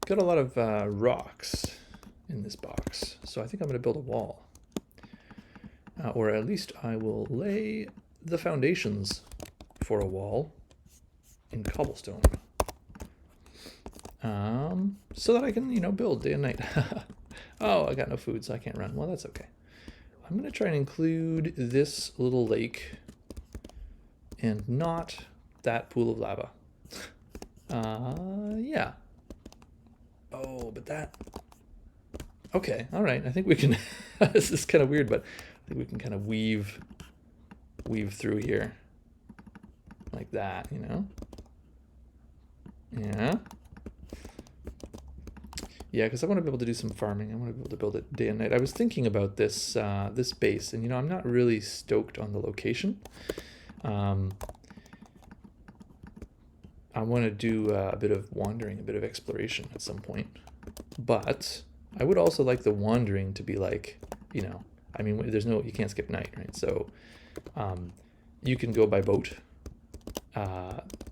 got a lot of rocks in this box, so I think I'm going to build a wall. Or at least I will lay the foundations for a wall in cobblestone. So that I can, build day and night. Oh, I got no food, so I can't run. Well, that's okay. I'm going to try and include this little lake and not that pool of lava. Yeah. Oh, but that... Okay, all right. I think we can... This is kind of weird, but I think we can kind of weave through here. Like that, Yeah. Yeah, because I want to be able to do some farming. I want to be able to build it day and night. I was thinking about this this base, and I'm not really stoked on the location. I want to do a bit of wandering, a bit of exploration at some point. But I would also like the wandering to be like, I mean, you can't skip night, right? So you can go by boat.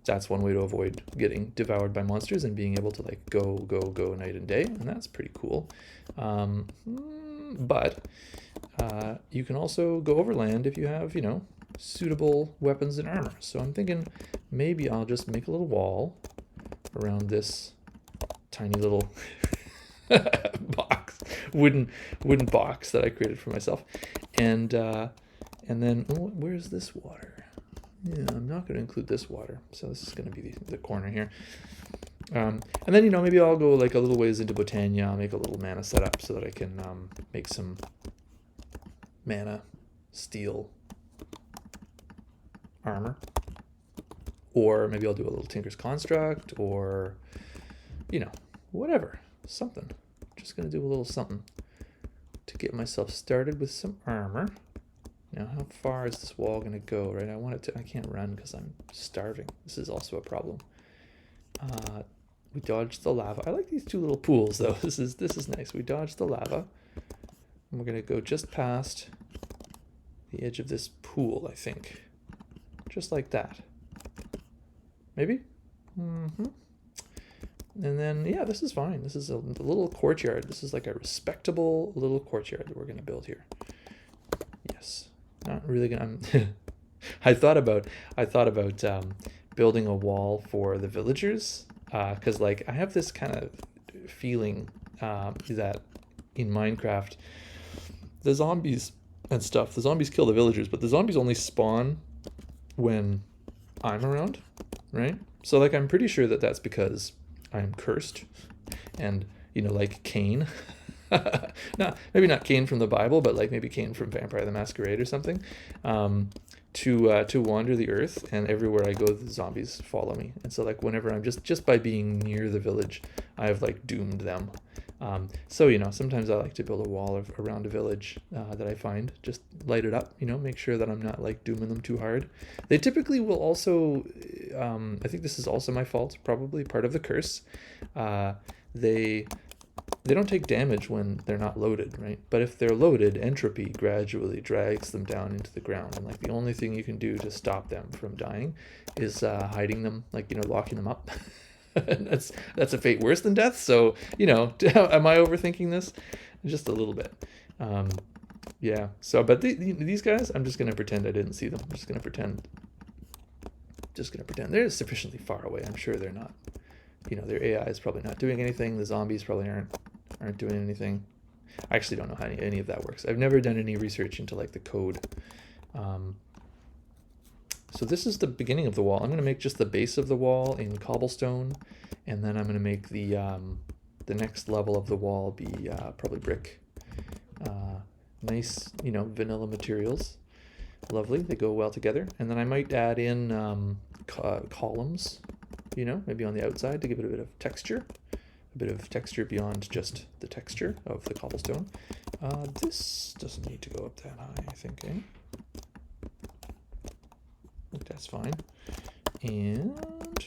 That's one way to avoid getting devoured by monsters and being able to like go night and day, and that's pretty cool. But you can also go overland if you have, suitable weapons and armor. So I'm thinking maybe I'll just make a little wall around this tiny little wooden box that I created for myself, and then where's this water? Yeah, I'm not going to include this water, so this is going to be the corner here. And then, maybe I'll go like a little ways into Botania. I'll make a little mana setup so that I can make some mana steel armor. Or maybe I'll do a little Tinker's Construct, or, whatever, something. Just going to do a little something to get myself started with some armor. Now, how far is this wall going to go, right? I can't run because I'm starving. This is also a problem. We dodged the lava. I like these two little pools, though. This is nice. We dodged the lava. And we're going to go just past the edge of this pool, I think. Just like that. Maybe? Mm-hmm. And then, yeah, this is fine. This is a little courtyard. This is like a respectable little courtyard that we're going to build here. Yes. Not really gonna. I thought about building a wall for the villagers, because like I have this kind of feeling that in Minecraft, the zombies and stuff, the zombies kill the villagers, but the zombies only spawn when I'm around, right? So like I'm pretty sure that that's because I'm cursed, and like Cain. Maybe not Cain from the Bible, but like maybe Cain from Vampire the Masquerade or something, to wander the earth, and everywhere I go the zombies follow me, and so like whenever I'm just by being near the village, I've like doomed them. So sometimes I like to build a wall around a village that I find, just light it up, make sure that I'm not like dooming them too hard. They typically will also, I think this is also my fault, probably part of the curse. They don't take damage when they're not loaded, right? But if they're loaded, entropy gradually drags them down into the ground. And like the only thing you can do to stop them from dying is hiding them, like, locking them up. That's a fate worse than death. So, am I overthinking this? Just a little bit. Yeah. So, but these guys, I'm just going to pretend I didn't see them. I'm just going to pretend. They're sufficiently far away. I'm sure they're not. Their AI is probably not doing anything. The zombies probably aren't doing anything. I actually don't know how any of that works. I've never done any research into like the code. So this is the beginning of the wall. I'm going to make just the base of the wall in cobblestone, and then I'm going to make the next level of the wall be probably brick. Nice, vanilla materials. Lovely. They go well together. And then I might add in columns, maybe on the outside to give it a bit of texture. A bit of texture beyond just the texture of the cobblestone. This doesn't need to go up that high, I think, I think that's fine. And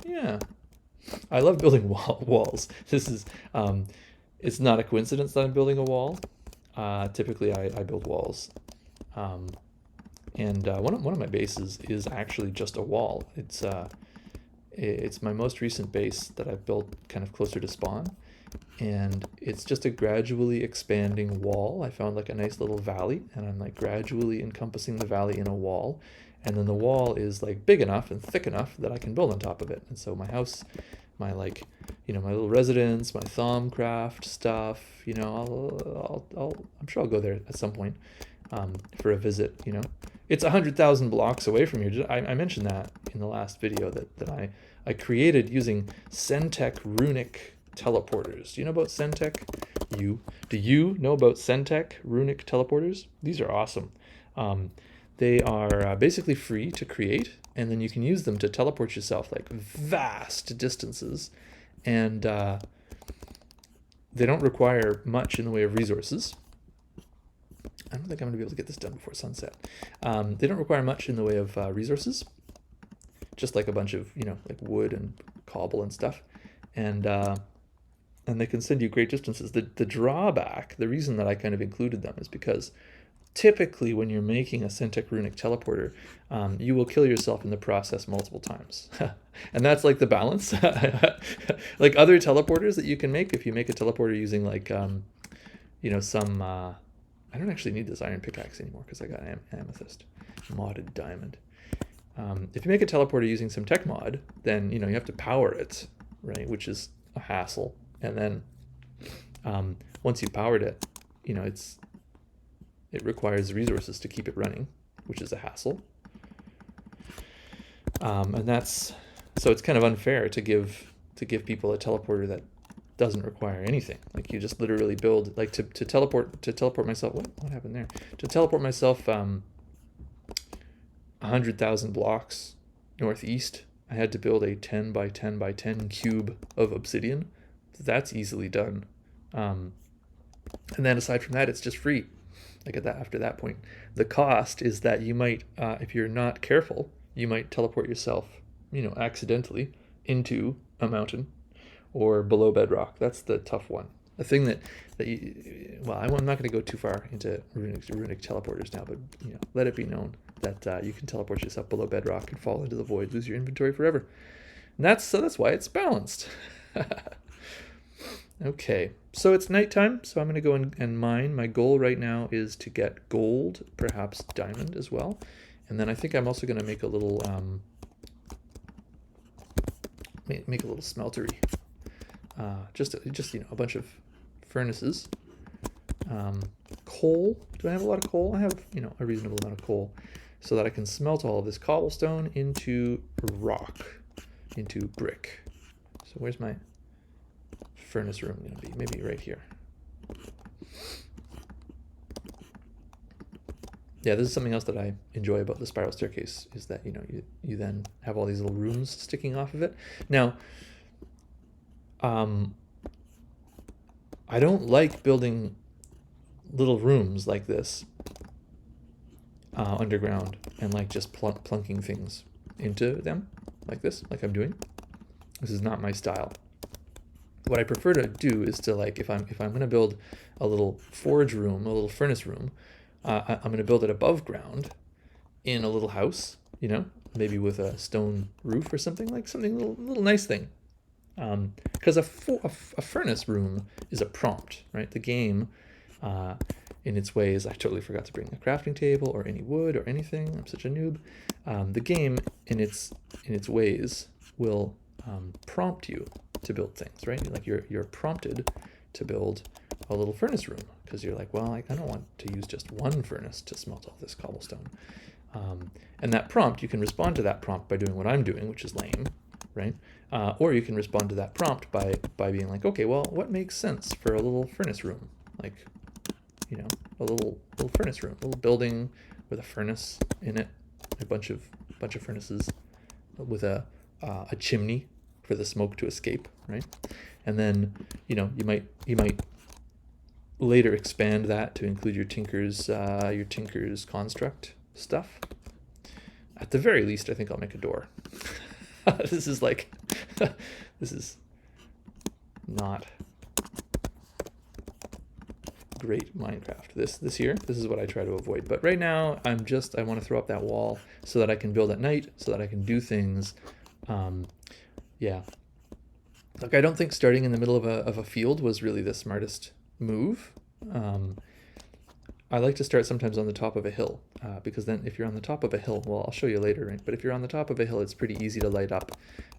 yeah, I love building walls. This is, it's not a coincidence that I'm building a wall. Typically I build walls. And one of my bases is actually just a wall. It's It's my most recent base that I've built kind of closer to spawn, and it's just a gradually expanding wall. I found like a nice little valley, and I'm like gradually encompassing the valley in a wall, and then the wall is like big enough and thick enough that I can build on top of it. And so my house, my like, you know, my little residence, my Thaumcraft stuff, you know, I'm sure I'll go there at some point for a visit. You know, it's 100,000 blocks away from here. I mentioned that in the last video that I created using Centec runic teleporters. Do you know about Centec? Do you know about Centec runic teleporters? These are awesome. They are basically free to create, and then you can use them to teleport yourself like vast distances, and they don't require much in the way of resources. I don't think I'm going to be able to get this done before sunset. They don't require much in the way of resources, just like a bunch of, you know, like wood and cobble and stuff, and they can send you great distances. The drawback, the reason that I kind of included them is because typically when you're making a Centec runic teleporter, you will kill yourself in the process multiple times. And that's like the balance. Like other teleporters that you can make, if you make a teleporter using like, you know, some, I don't actually need this iron pickaxe anymore because I got an amethyst, modded diamond. If you make a teleporter using some tech mod, then, you know, you have to power it, right? Which is a hassle. And then once you've powered it, you know, it requires resources to keep it running, which is a hassle. And that's, so it's kind of unfair to give people a teleporter that doesn't require anything. Like you just literally build, like to teleport myself, what happened there? To teleport myself 100,000 blocks northeast, I had to build a 10 by 10 by 10 cube of obsidian. That's easily done. And then aside from that, it's just free. Like after that point, the cost is that you might, if you're not careful, you might teleport yourself, you know, accidentally into a mountain or below bedrock. That's the tough one. The thing that you, well, I'm not going to go too far into runic teleporters now, but you know, let it be known that you can teleport yourself below bedrock and fall into the void, lose your inventory forever. And that's why it's balanced. Okay, so it's nighttime, so I'm going to go and mine. My goal right now is to get gold, perhaps diamond as well. And then I think I'm also going to make a little smeltery. Just you know, a bunch of furnaces. Coal. Do I have a lot of coal? I have, you know, a reasonable amount of coal, so that I can smelt all of this cobblestone into rock, into brick. So where's my furnace room going to be? Maybe right here. Yeah, this is something else that I enjoy about the spiral staircase, is that, you know, you then have all these little rooms sticking off of it. Now, I don't like building little rooms like this underground and like just plunking things into them like this, like I'm doing. This is not my style. What I prefer to do is to, like, if I'm going to build a little forge room, a little furnace room, I'm going to build it above ground in a little house, you know, maybe with a stone roof or something, like something little nice thing. Because a furnace room is a prompt, right? The game, in its ways, I totally forgot to bring a crafting table or any wood or anything. I'm such a noob. The game, in its ways, will prompt you to build things, right? Like you're prompted to build a little furnace room because you're like, well, I don't want to use just one furnace to smelt all this cobblestone. And that prompt, you can respond to that prompt by doing what I'm doing, which is lame, right? Or you can respond to that prompt by being like, okay, well, what makes sense for a little furnace room? Like, you know, a little furnace room, a little building with a furnace in it, a bunch of furnaces with a chimney for the smoke to escape, right? And then, you know, you might later expand that to include your tinker's construct stuff. At the very least, I think I'll make a door. This is like, this is not great Minecraft. This is what I try to avoid. But right now, I want to throw up that wall so that I can build at night, so that I can do things Yeah. Like, I don't think starting in the middle of a field was really the smartest move. I like to start sometimes on the top of a hill, because then if you're on the top of a hill, well, I'll show you later, right? But if you're on the top of a hill, it's pretty easy to light up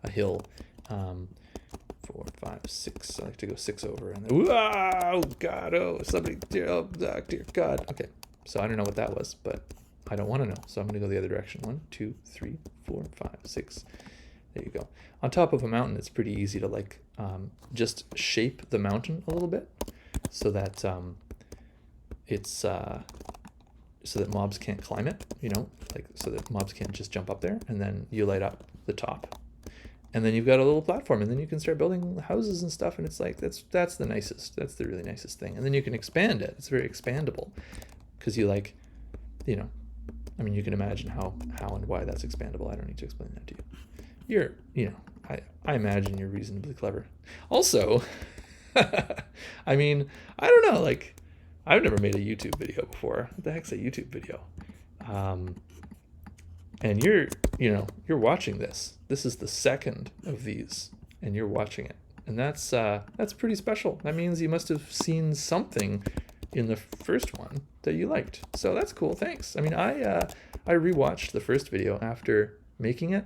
a hill. 4, 5, 6. I like to go 6 over, and then, oh God, oh somebody, oh dear God. Okay, so I don't know what that was, but I don't want to know, so I'm going to go the other direction. 1, 2, 3, 4, 5, 6. There you go. On top of a mountain, it's pretty easy to like just shape the mountain a little bit so that it's so that mobs can't climb it, you know, like so that mobs can't just jump up there, and then you light up the top. And then you've got a little platform, and then you can start building houses and stuff, and it's like that's the nicest, that's the really nicest thing. And then you can expand it. It's very expandable because you like, you know, I mean, you can imagine how and why that's expandable. I don't need to explain that to you. You're, you know, I imagine you're reasonably clever. Also, I mean, I don't know, like, I've never made a YouTube video before. What the heck's a YouTube video? And you're watching this. This is the second of these, and you're watching it. And that's pretty special. That means you must have seen something in the first one that you liked. So that's cool, thanks. I mean, I rewatched the first video after making it,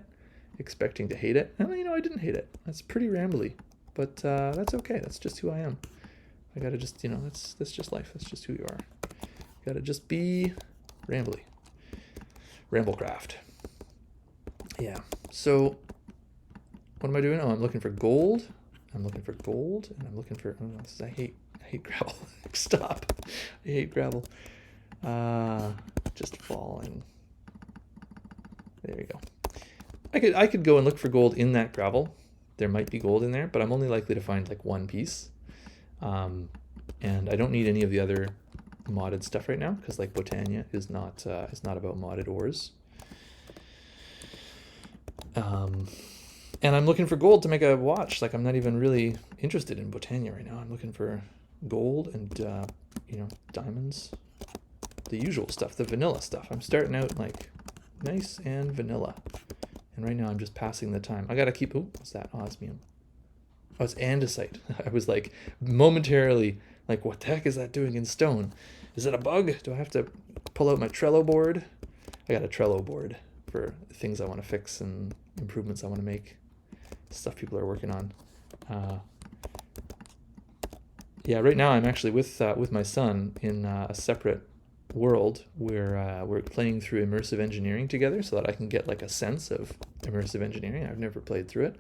expecting to hate it. And, you know, I didn't hate it. That's pretty rambly, but that's okay. That's just who I am. I gotta just, you know, that's just life. That's just who you are. Gotta just be rambly. Ramblecraft. Yeah. So what am I doing? Oh, I'm looking for gold. I'm looking for gold, and I'm looking for. Oh, I hate gravel. Stop. I hate gravel. Just falling. There you go. I could go and look for gold in that gravel. There might be gold in there, but I'm only likely to find like one piece. And I don't need any of the other modded stuff right now, because like Botania is not about modded ores. And I'm looking for gold to make a watch. Like, I'm not even really interested in Botania right now. I'm looking for gold and you know, diamonds, the usual stuff, the vanilla stuff. I'm starting out like nice and vanilla, and right now I'm just passing the time. I gotta keep. Oh, what's that? Osmium. Oh, it's andesite. I was like momentarily like, what the heck is that doing in stone? Is it a bug? Do I have to pull out my Trello board? I got a Trello board for things I want to fix and improvements I want to make, stuff people are working on. Yeah, right now I'm actually with my son in a separate world where we're playing through immersive engineering together, so that I can get like a sense of immersive engineering. I've never played through it.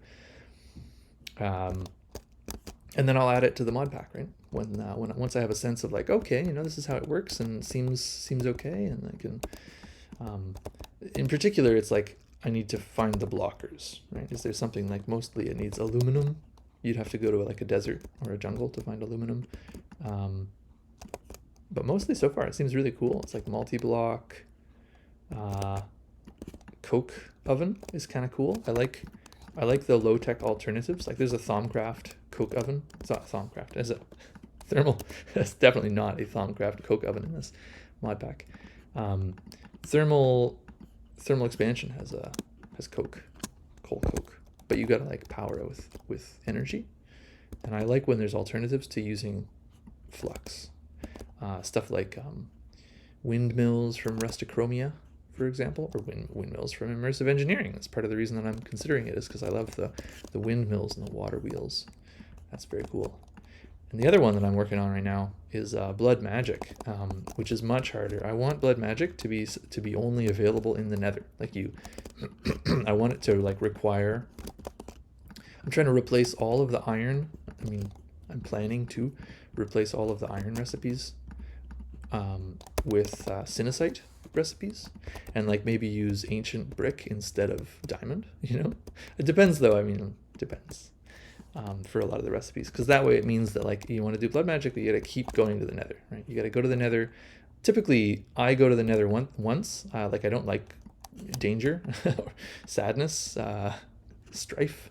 And then I'll add it to the mod pack, right? Once I have a sense of like, okay, you know, this is how it works and seems okay, and I can. In particular, it's like I need to find the blockers, right? Is there something like, mostly it needs aluminum? You'd have to go to like a desert or a jungle to find aluminum. But mostly so far it seems really cool. It's like multi-block. Coke oven is kind of cool. I like the low-tech alternatives. Like, there's a Thaumcraft Coke oven. It's not Thaumcraft. It's a thermal. It's definitely not a Thaumcraft Coke oven in this mod pack. Thermal expansion has coal coke, but you gotta like power it with energy. And I like when there's alternatives to using flux. Stuff like windmills from Rustichromia, for example, or windmills from immersive engineering. That's part of the reason that I'm considering it, is because I love the windmills and the water wheels. That's very cool. And the other one that I'm working on right now is blood magic, which is much harder. I want blood magic to be only available in the Nether. Like I want it to like require. I'm trying to replace all of the iron. I mean, I'm planning to replace all of the iron recipes with sinacite recipes, and like maybe use ancient brick instead of diamond. You know, it depends though. I mean, it depends. For a lot of the recipes, because that way it means that like you want to do blood magic, but you got to keep going to the Nether, right? You got to go to the Nether. Typically, I go to the Nether once. Like, I don't like danger, sadness, strife,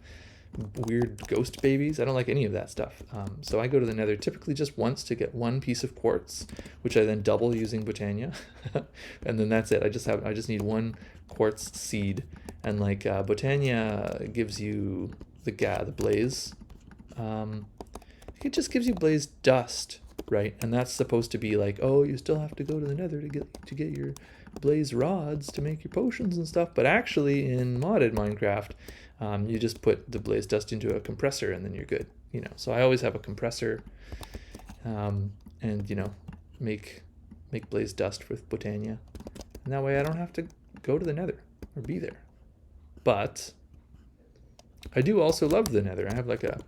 weird ghost babies. I don't like any of that stuff. So I go to the Nether typically just once to get one piece of quartz, which I then double using Botania, and then that's it. I just need one quartz seed, and like Botania gives you the blaze. It just gives you blaze dust, right? And that's supposed to be like, oh, you still have to go to the nether to get your blaze rods to make your potions and stuff. But actually, in modded Minecraft, you just put the blaze dust into a compressor and then you're good. You know, so I always have a compressor, and you know, make blaze dust with Botania, and that way I don't have to go to the nether or be there. But I do also love the nether. I have like a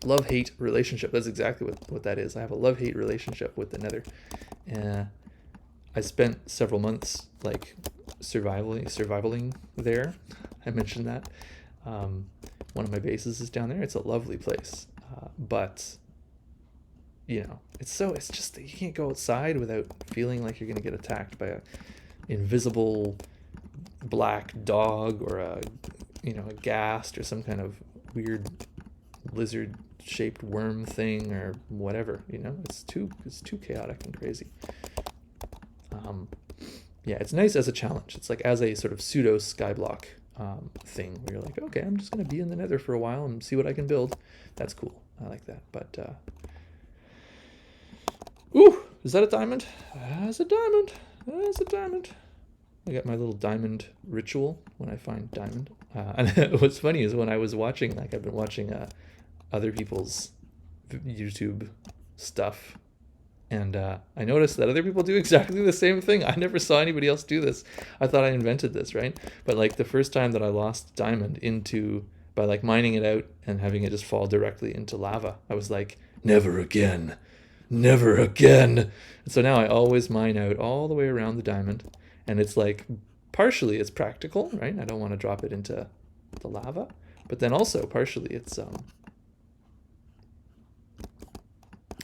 love-hate relationship. That's exactly what that is. I have a love-hate relationship with the nether. I spent several months like survivaling there. I mentioned that. One of my bases is down there. It's a lovely place, but you know, it's just that you can't go outside without feeling like you're gonna get attacked by a invisible black dog or a ghast or some kind of weird lizard shaped worm thing or whatever. You know, it's too chaotic and crazy. Yeah, it's nice as a challenge. It's like as a sort of pseudo skyblock thing where you're like, okay, I'm just gonna be in the nether for a while and see what I can build. That's cool. I like that. But ooh, is that a diamond? That's a diamond. That's a diamond. I got my little diamond ritual when I find diamond. And what's funny is when I was watching, like I've been watching other people's YouTube stuff, and I noticed that other people do exactly the same thing. I never saw anybody else do this. I thought I invented this, right? But like the first time that I lost diamond by like mining it out and having it just fall directly into lava, I was like, never again, never again. And so now I always mine out all the way around the diamond, and it's like partially it's practical, right? I don't want to drop it into the lava, but then also partially it's a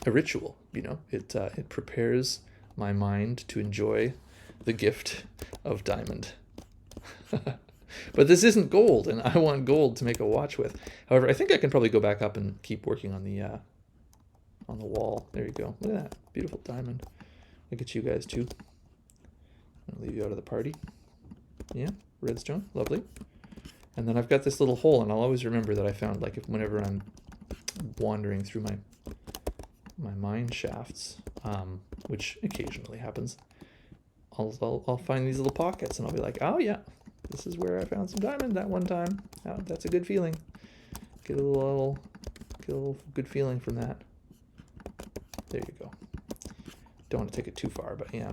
ritual, you know. It prepares my mind to enjoy the gift of diamond. But this isn't gold, and I want gold to make a watch with. However, I think I can probably go back up and keep working on the wall. There you go. Look at that beautiful diamond. Look at you guys too. I'm gonna leave you out of the party. Yeah, redstone, lovely. And then I've got this little hole, and I'll always remember that I found, like, whenever I'm wandering through my mine shafts, which occasionally happens, I'll find these little pockets, and I'll be like, oh yeah, this is where I found some diamond that one time. Oh, that's a good feeling. Get a little good feeling from that. There you go. Don't want to take it too far, but yeah.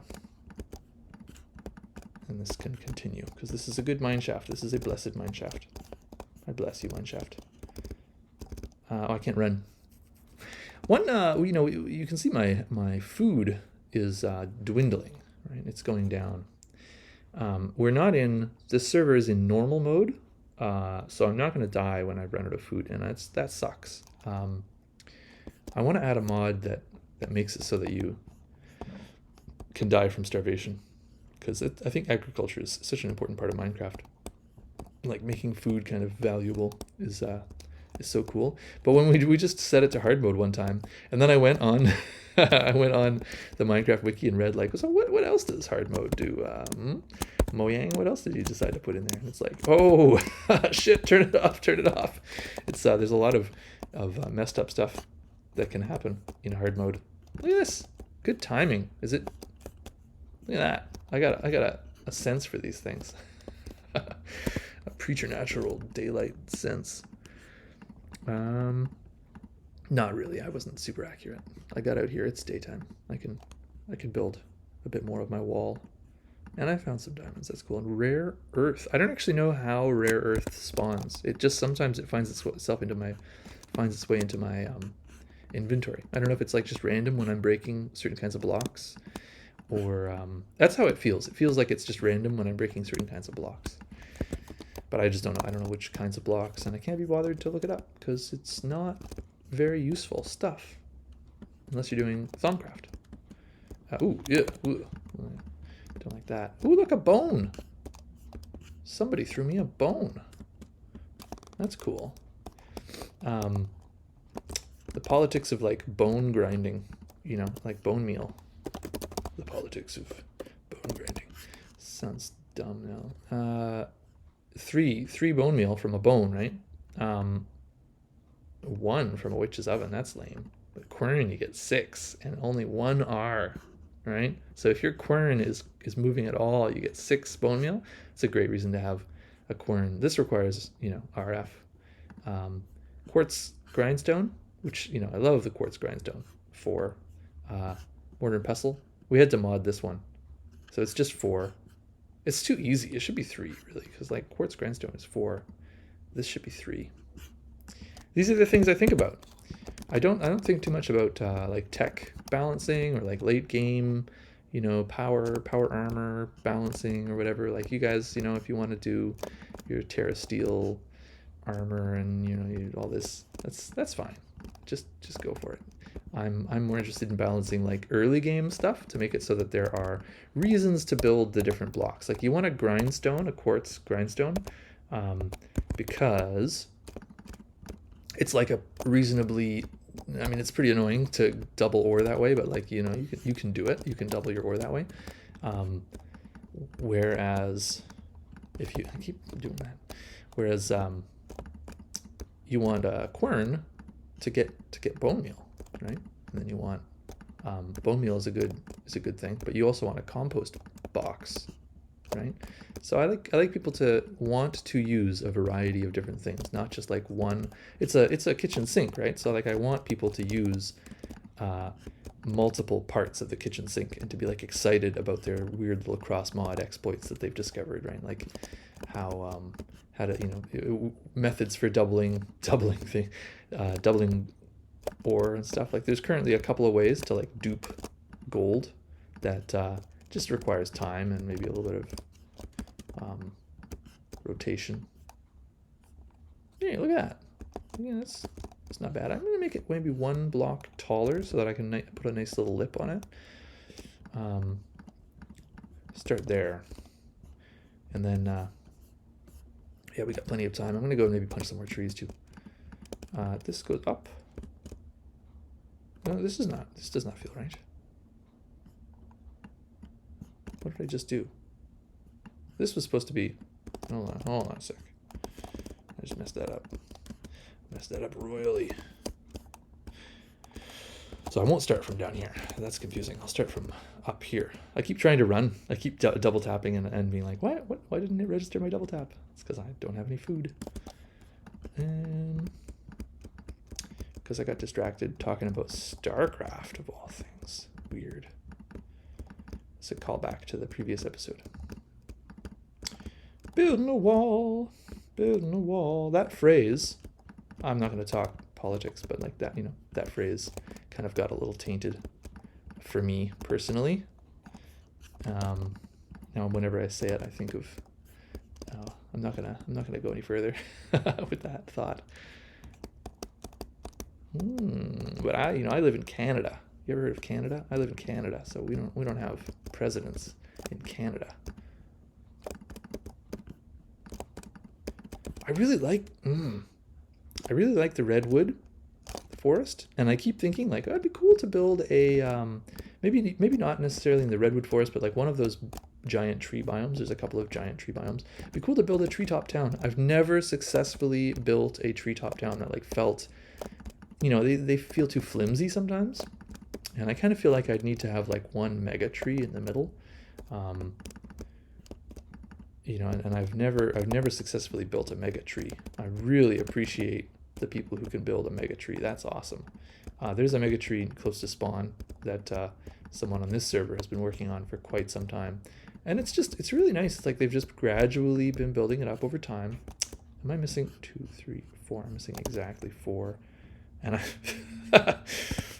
And this can continue, because this is a good mine shaft. This is a blessed mine shaft. I bless you, mine shaft. Oh, I can't run. One, you know, you can see my food is dwindling, right? It's going down. We're not in, this server is in normal mode, so I'm not going to die when I run out of food, and that sucks. I want to add a mod that makes it so that you can die from starvation, because I think agriculture is such an important part of Minecraft. Like making food kind of valuable is so cool. But when we just set it to hard mode one time, and then I went on I went on the Minecraft wiki and read like, so what else does hard mode do? Mojang, what else did you decide to put in there? And it's like, oh shit, turn it off. It's there's a lot of messed up stuff that can happen in hard mode. Look at this. Good timing. Is it? Look at that. I got a sense for these things. A preternatural daylight sense. Not really. I wasn't super accurate. I got out here. It's daytime. I can build a bit more of my wall, and I found some diamonds. That's cool. And rare earth. I don't actually know how rare earth spawns. It just sometimes it finds its way into my inventory. I don't know if it's like just random when I'm breaking certain kinds of blocks, or that's how it feels. It feels like it's just random when I'm breaking certain kinds of blocks. But I just don't know. I don't know which kinds of blocks, and I can't be bothered to look it up because it's not very useful stuff unless you're doing Thaumcraft. Ooh, yeah. Ooh. Don't like that. Ooh, look, a bone. Somebody threw me a bone. That's cool. The politics of like bone grinding, you know, like bone meal. The politics of bone grinding. Sounds dumb now. Three bone meal from a bone, right? 1 from a witch's oven. That's lame. But quern, you get 6 and only 1 R, right? So if your quern is moving at all, you get 6 bone meal. It's a great reason to have a quern. This requires, RF. Quartz grindstone, which, I love the quartz grindstone for mortar and pestle. We had to mod this one. So it's just 4. It's too easy. It should be 3, really, because like quartz grindstone is 4. This should be 3. These are the things I think about. I don't think too much about like tech balancing or like late game, power armor balancing or whatever. Like you guys, if you want to do your Terra Steel armor and you all this, that's fine. Just go for it. I'm more interested in balancing like early game stuff to make it so that there are reasons to build the different blocks. Like you want a grindstone, a quartz grindstone, because it's like a reasonably, it's pretty annoying to double ore that way, but like, you can do it. You can double your ore that way. Whereas if you I keep doing that, whereas you want a quern to get bone meal, right? And then you want bone meal is a good thing, but you also want a compost box, right? So I like people to want to use a variety of different things, not just like one. It's a kitchen sink, right? So like I want people to use multiple parts of the kitchen sink and to be like excited about their weird little cross mod exploits that they've discovered, right? Like how to methods for doubling ore and stuff. Like there's currently a couple of ways to like dupe gold that just requires time and maybe a little bit of rotation. Yeah, look at that. Yeah, that's not bad. I'm gonna make it maybe 1 block taller so that I can put a nice little lip on it. Start there, and then yeah, we got plenty of time. I'm gonna go and maybe punch some more trees too. This goes up. No, this does not feel right. What did I just do? This was supposed to be, hold on a sec. I just messed that up. Messed that up royally. So I won't start from down here. That's confusing. I'll start from up here. I keep trying to run. I keep double tapping and being like, what? Why didn't it register my double tap? It's because I don't have any food. And because I got distracted talking about StarCraft of all things. Weird. It's a callback to the previous episode. Building a wall, building a wall. That phrase, I'm not going to talk politics, but like that, that phrase kind of got a little tainted for me personally. Now, whenever I say it, I think of, I'm not gonna go any further with that thought. But I live in Canada. You ever heard of Canada? I live in Canada, so we don't have presidents in Canada. I really like the redwood forest, and I keep thinking like, it'd be cool to build a maybe not necessarily in the redwood forest, but like one of those giant tree biomes. There's a couple of giant tree biomes. It'd be cool to build a treetop town. I've never successfully built a treetop town that like felt, they feel too flimsy sometimes, and I kind of feel like I'd need to have like one mega tree in the middle. And I've never successfully built a mega tree. I really appreciate the people who can build a mega tree. That's awesome. There's a mega tree close to spawn that someone on this server has been working on for quite some time, and it's really nice. It's like they've just gradually been building it up over time. Am I missing 2, 3, 4? I'm missing exactly 4, and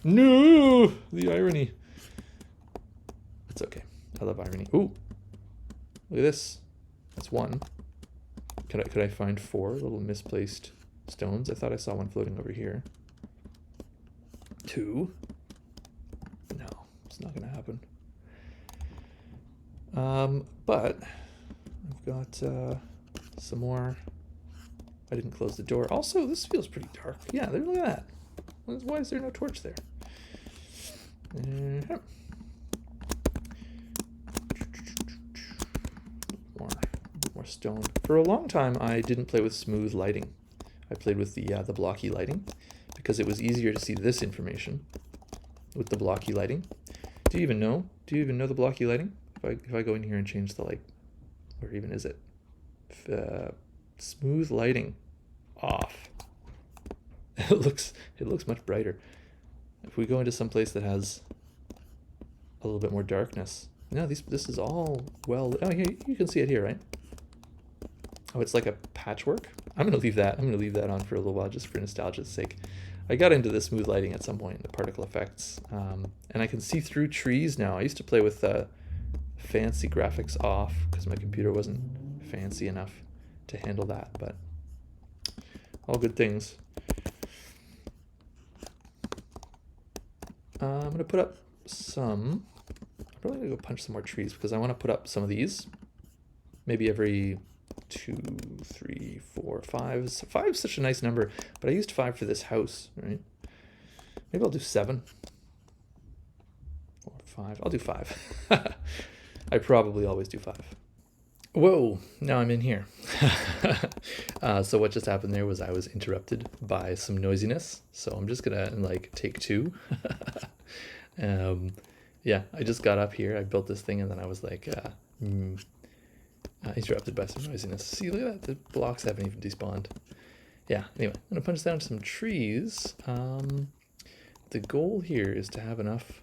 no, the irony. It's okay. I love irony. Ooh, look at this. That's 1. Could I find 4 little misplaced stones? I thought I saw one floating over here. 2. No, it's not gonna happen. But I've got some more. I didn't close the door. Also, this feels pretty dark. Yeah, look at that. Why is there no torch there? More stone. For a long time, I didn't play with smooth lighting. I played with the blocky lighting because it was easier to see this information with the blocky lighting. Do you even know? Do you even know the blocky lighting? If I go in here and change the light, where even is it? Smooth lighting off. It looks much brighter. If we go into some place that has a little bit more darkness, no, this is all well. Oh, here you can see it here, right? Oh, it's like a patchwork. I'm gonna leave that. I'm gonna leave that on for a little while, just for nostalgia's sake. I got into the smooth lighting at some point, the particle effects, and I can see through trees now. I used to play with fancy graphics off because my computer wasn't fancy enough to handle that, but all good things. I'm gonna put up some. I'm probably gonna go punch some more trees because I want to put up some of these. Maybe every 2, 3, 4, 5. 5 is such a nice number, but I used 5 for this house, right? Maybe I'll do 7 or 5. I'll do 5. I probably always do 5. Whoa, now I'm in here. So what just happened there was I was interrupted by some noisiness. So I'm just gonna like take 2. Yeah, I just got up here. I built this thing and then I was like, interrupted by some noisiness. See, look at that. The blocks haven't even despawned. Yeah, anyway, I'm going to punch down some trees. The goal here is to have enough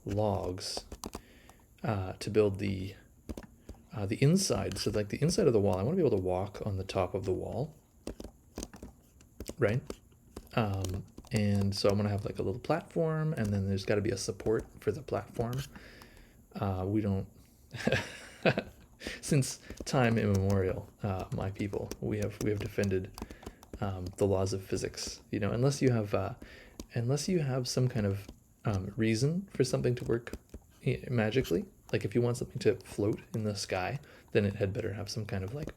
logs to build the inside. So like the inside of the wall, I want to be able to walk on the top of the wall, right? And so I'm going to have like a little platform, and then there's got to be a support for the platform. We don't... Since time immemorial, my people, we have defended the laws of physics. You know, unless you have some kind of reason for something to work magically, like if you want something to float in the sky, then it had better have some kind of like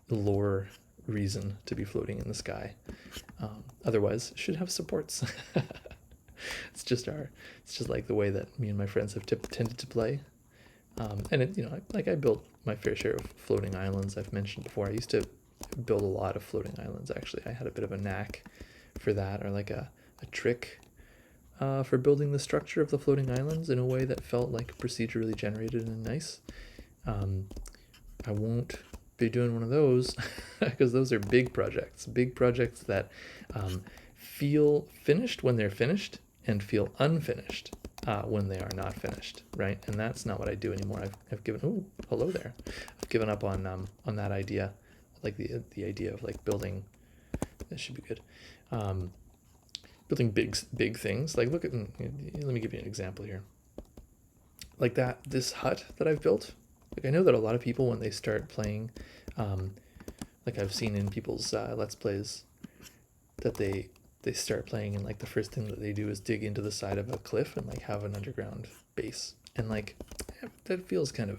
lore reason to be floating in the sky. Otherwise, it should have supports. It's just like the way that me and my friends have tended to play. And it, you know, like I built my fair share of floating islands. I've mentioned before, I used to build a lot of floating islands. Actually, I had a bit of a knack for that, or like a trick for building the structure of the floating islands in a way that felt like procedurally generated and nice. I won't be doing one of those because those are big projects that feel finished when they're finished and feel unfinished when they are not finished, right? And that's not what I do anymore. I've given, oh, hello there. I've given up on that idea, like the idea of like building. This should be good. Building big things. Like look at, let me give you an example here. Like this hut that I've built. Like I know that a lot of people when they start playing, like I've seen in people's Let's Plays, that they start playing and like the first thing that they do is dig into the side of a cliff and like have an underground base, and like that feels it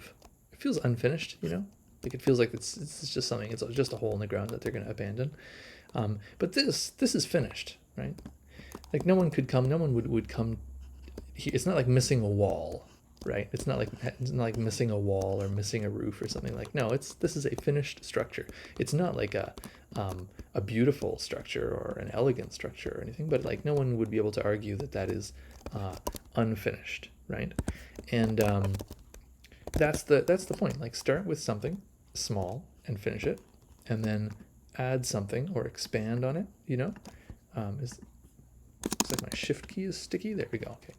feels unfinished, you know, like it feels like it's just something, it's just a hole in the ground that they're going to abandon. But this is finished, right? Like no one would come. It's not like missing a wall, right? It's not like missing a wall or missing a roof or something. Like no, this is a finished structure. It's not like a beautiful structure or an elegant structure or anything, but like no one would be able to argue that is unfinished, right? And that's the point. Like start with something small and finish it, and then add something or expand on it, you know. Looks like my shift key is sticky. There we go. Okay.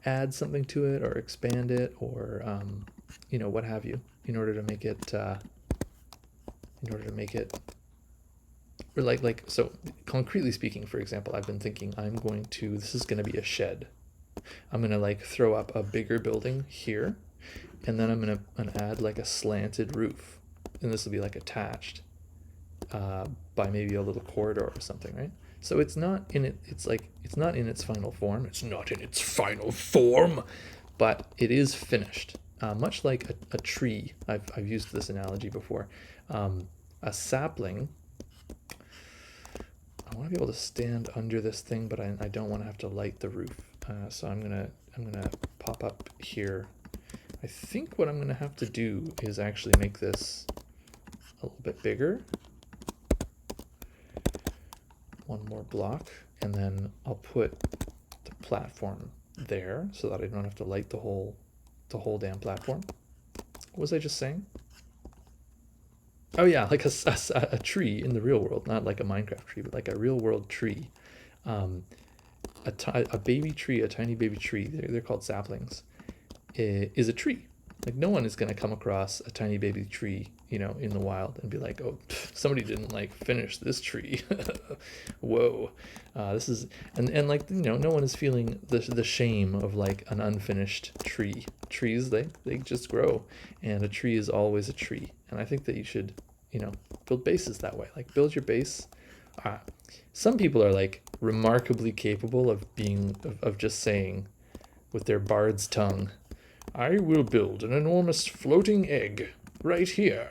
Add something to it or expand it or you know, what have you, in order to make it or like so concretely speaking, for example, I've been thinking this is going to be a shed. I'm going to like throw up a bigger building here, and then I'm going to add like a slanted roof, and this will be like attached by maybe a little corridor or something, right? So it's not in its final form. It's not in its final form, but it is finished. Much like a tree. I've used this analogy before. A sapling. I want to be able to stand under this thing, but I don't want to have to light the roof. So I'm gonna pop up here. I think what I'm gonna have to do is actually make this a little bit bigger. one more block, and then I'll put the platform there so that I don't have to light the whole damn platform. What was I just saying? Oh yeah, like a tree in the real world, not like a Minecraft tree, but like a real world tree. A baby tree, a tiny baby tree, they're called saplings, is a tree. Like no one is going to come across a tiny baby tree, you know, in the wild and be like, oh, somebody didn't like finish this tree. Whoa. This is, and like, you know, no one is feeling the shame of like an unfinished tree. Trees, they just grow, and a tree is always a tree. And I think that you should, you know, build bases that way. Like build your base. Some people are like remarkably capable of of just saying with their bard's tongue, I will build an enormous floating egg right here.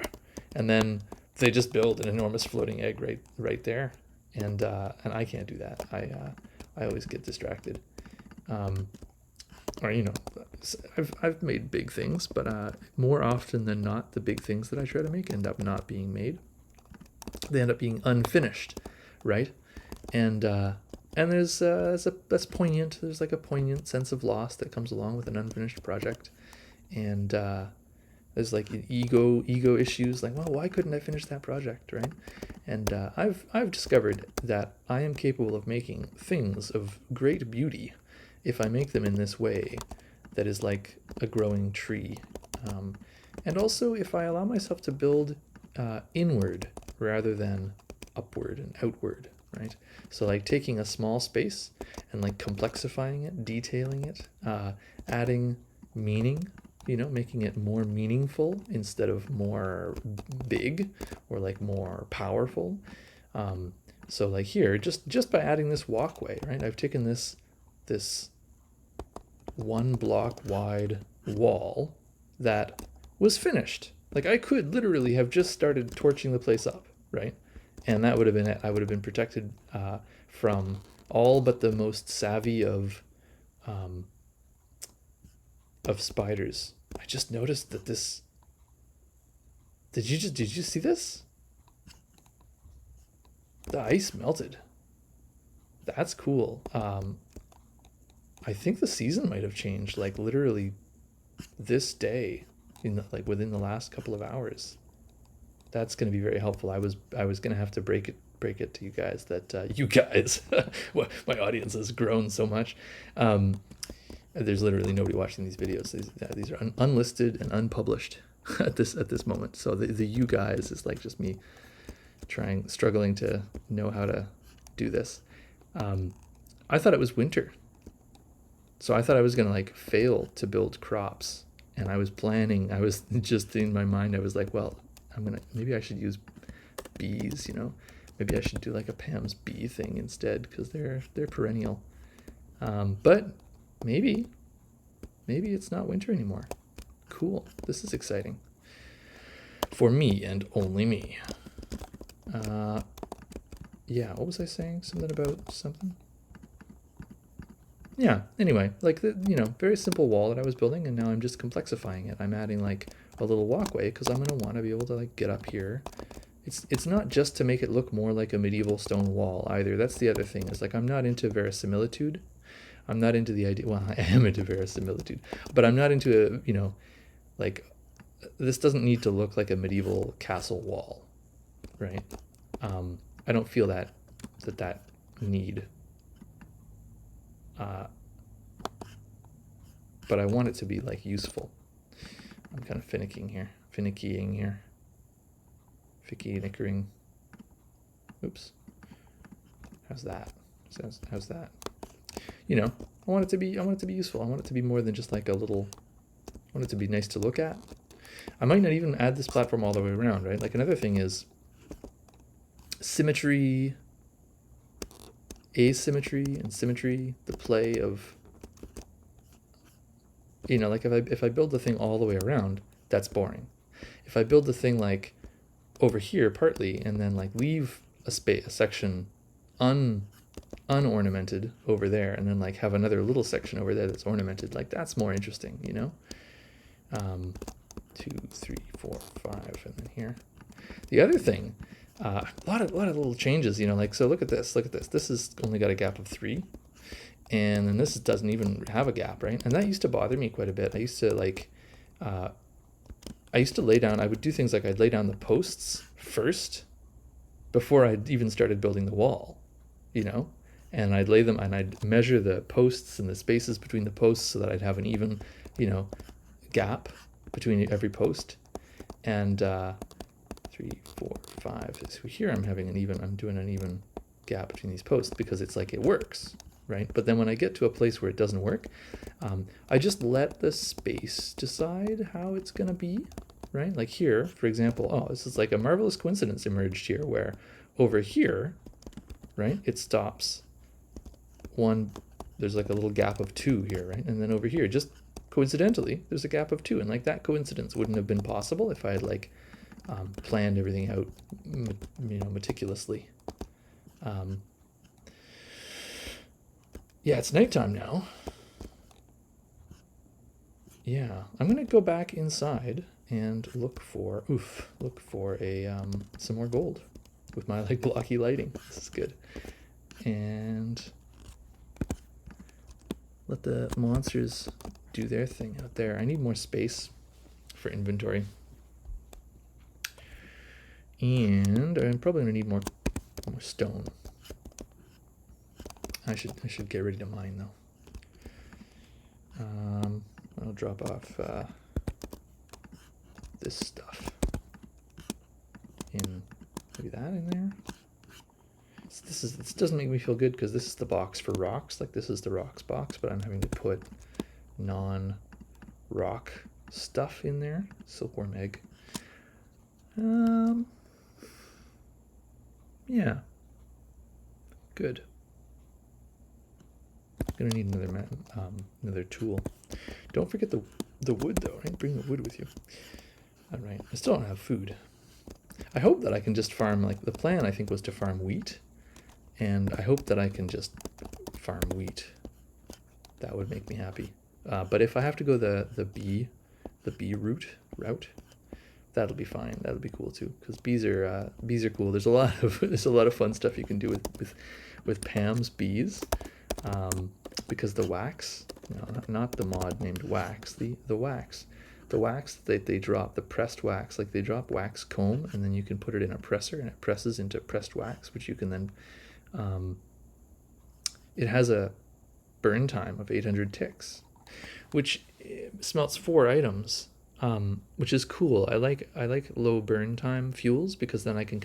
And then they just build an enormous floating egg right there. And I can't do that. I always get distracted. Or, you know, I've made big things, but more often than not, the big things that I try to make end up not being made. They end up being unfinished, right? And there's that's poignant. There's like a poignant sense of loss that comes along with an unfinished project, and there's like ego issues. Like, well, why couldn't I finish that project, right? And I've discovered that I am capable of making things of great beauty if I make them in this way, that is like a growing tree, and also if I allow myself to build inward rather than upward and outward. Right? So like taking a small space and like complexifying it, detailing it, adding meaning, you know, making it more meaningful instead of more big or like more powerful. So like here, just by adding this walkway, right? I've taken this 1 block wide wall that was finished. Like I could literally have just started torching the place up, right? And that would have been it. I would have been protected from all but the most savvy of spiders. I just noticed that this. Did you see this? The ice melted. That's cool. I think the season might have changed, like literally this day, like within the last couple of hours. That's going to be very helpful. I was going to have to break it to you guys that you guys, well, my audience has grown so much. There's literally nobody watching these videos. These are unlisted and unpublished at this moment. So the you guys is like just me struggling to know how to do this. I thought it was winter, so I thought I was going to like fail to build crops, and I was just in my mind, I was like, well, maybe I should use bees, you know, maybe I should do like a Pam's bee thing instead, because they're perennial. But maybe it's not winter anymore. Cool. This is exciting for me and only me. Yeah, what was I saying? Something about something? Yeah, anyway, like very simple wall that I was building, and now I'm just complexifying it. I'm adding like a little walkway because I'm going to want to be able to like get up here. It's not just to make it look more like a medieval stone wall either. That's the other thing. Is like I'm not into verisimilitude. I'm not into the idea. Well, I am into verisimilitude, but I'm not into like this doesn't need to look like a medieval castle wall, right? I don't feel that need. But I want it to be like useful. I'm kind of finickying here. Ficky-nickering. Oops. How's that? How's that? You know, I want it to be useful. I want it to be more than just like a little. I want it to be nice to look at. I might not even add this platform all the way around, right? Like another thing is symmetry, asymmetry, and symmetry. The play of, like if I build the thing all the way around, that's boring. If I build the thing like over here partly and then like leave a section unornamented over there, and then like have another little section over there that's ornamented, like that's more interesting, 2, 3, 4, 5, and then here. The other thing A lot of little changes, you know, like, so look at this, this has only got a gap of 3, and then this doesn't even have a gap, right? And that used to bother me quite a bit. I used to like, I used to lay down, I would do things like I'd lay down the posts first before I'd even started building the wall, you know? And I'd lay them and I'd measure the posts and the spaces between the posts so that I'd have an even, you know, gap between every post. And 3, 4, 5. So here I'm doing an even gap between these posts because it's like it works, right? But then when I get to a place where it doesn't work, I just let the space decide how it's gonna be, right? Like here, for example, oh, this is like a marvelous coincidence emerged here where over here, right, it stops one, there's like a little gap of 2 here, right? And then over here, just coincidentally, there's a gap of 2, and like that coincidence wouldn't have been possible if I had like planned everything out, you know, meticulously. Yeah, it's nighttime now. Yeah, I'm gonna go back inside and look for a some more gold with my like blocky lighting. This is good. And let the monsters do their thing out there. I need more space for inventory. And I'm probably gonna need more stone. I should get ready to mine though. I'll drop off this stuff in, maybe that in there. This doesn't make me feel good because this is the box for rocks. Like this is the rocks box, but I'm having to put non-rock stuff in there. Silkworm egg. Yeah. Good. Gonna need another tool. Don't forget the wood though, right? Bring the wood with you. All right. I still don't have food. I hope that I can just farm, like the plan I think was to farm wheat, and I hope that I can just farm wheat. That would make me happy. But if I have to go the bee route, that'll be fine. That'll be cool too, because bees are cool. There's a lot of fun stuff you can do with Pam's bees. Because the wax, not the mod named wax, the wax that they drop, the pressed wax, like they drop wax comb and then you can put it in a presser and it presses into pressed wax, which you can then, it has a burn time of 800 ticks, which smelts 4 items, which is cool. I like low burn time fuels because then I can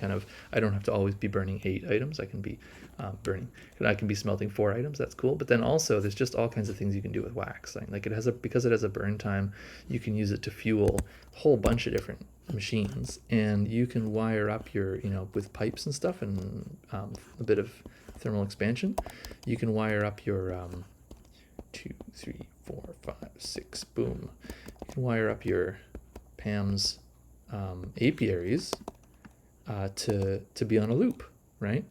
I don't have to always be burning 8 items. I can be I can be smelting 4 items. That's cool. But then also there's just all kinds of things you can do with wax. Like because it has a burn time, you can use it to fuel a whole bunch of different machines, and you can wire up your, with pipes and stuff and a bit of thermal expansion. You can wire up your 2, 3, 4, 5, 6, boom. You can wire up your Pam's apiaries to be on a loop, right?